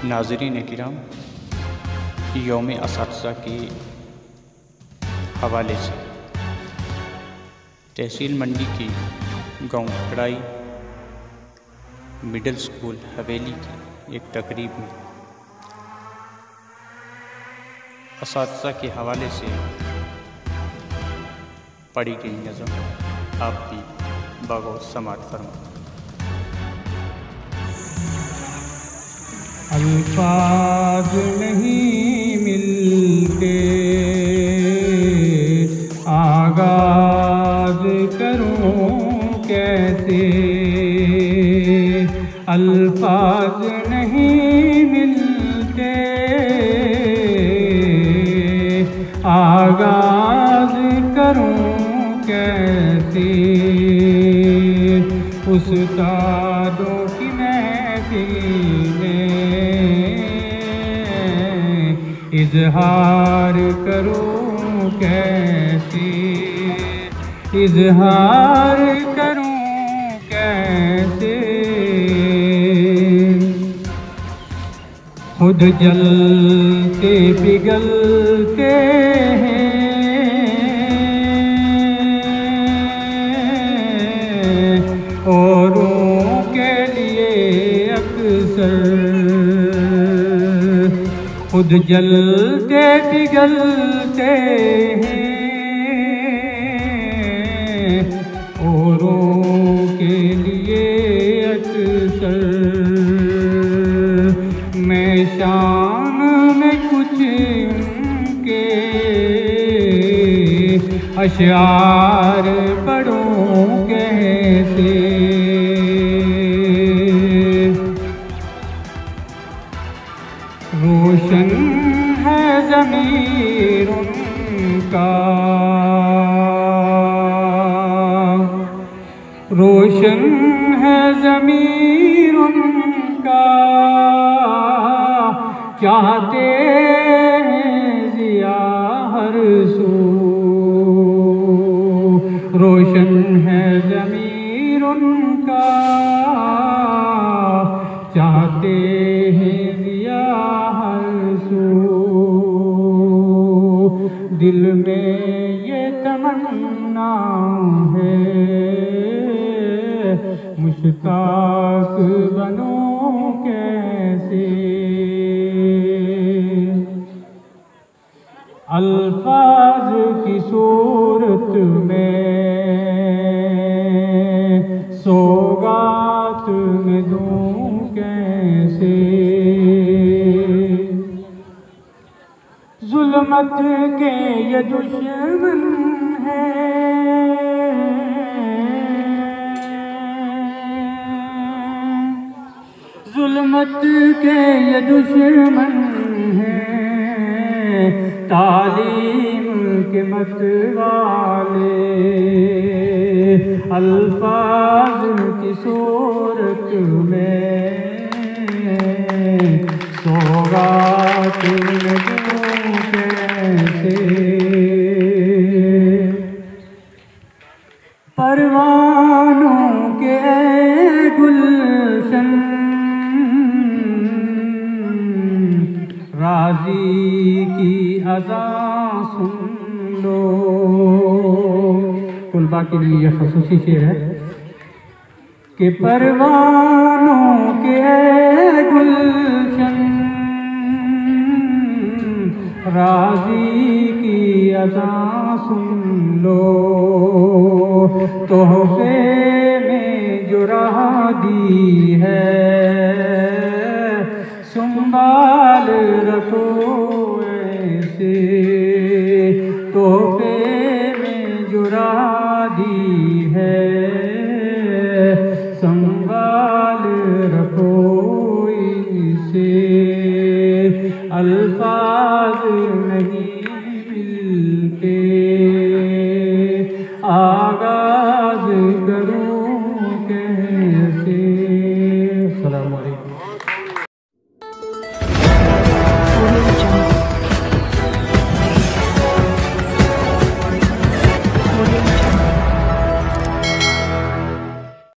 नाज़रीन किराम, यौम असातिज़ा के हवाले से तहसील मंडी की गांव खड़ाई मिडिल स्कूल हवेली की एक तकरीब में असातिज़ा के हवाले से पढ़ी गई नज़म आप भी बागौर समाअत फरमा। अल्फाज नहीं मिलते, आगाज करूं कैसे। अल्फाज नहीं मिलते, आगाज करूं कैसे। उस्तादों की महफिल में इज़हार करूं कैसे, इज़हार करूं कैसे। खुद जलते पिघलते हैं, औरों के लिए अक्सर खुद जलते पिघलते हैं, औरों के लिए अक्सर। मैं शान में कुछ उनके अशआर पढ़ूं कैसे। रोशन है ज़मीर उनका, रोशन है ज़मीर उनका। चाहते हैं ज़िया हर सू, रोशन है ज़मीर उनका। चाहते हैं ज़िया हर सू, दिल में ये तमन्ना है मुश्ताक बनूं कैसे। अल्फाज की सूरत में सौगात में दूं कैसे। ज़ुल्मत के ये दुश्मन हैं, ज़ुल्मत के ये दुश्मन हैं, तालीम के मत वाले। अल्फाज की सूरत में सौगात में दूं कैसे। परवानों के गुलशन राज़ी की अज़ा सुन लो। कुलबा के लिए यह ख़ुसूसी शेर है कि परवानों के गुलशन राज़ी की अज़ा सुन लो। तोहफ़े में जो राह दी है संभाल रखो ऐसे। तोहफ़े में जो राह दी है संभाल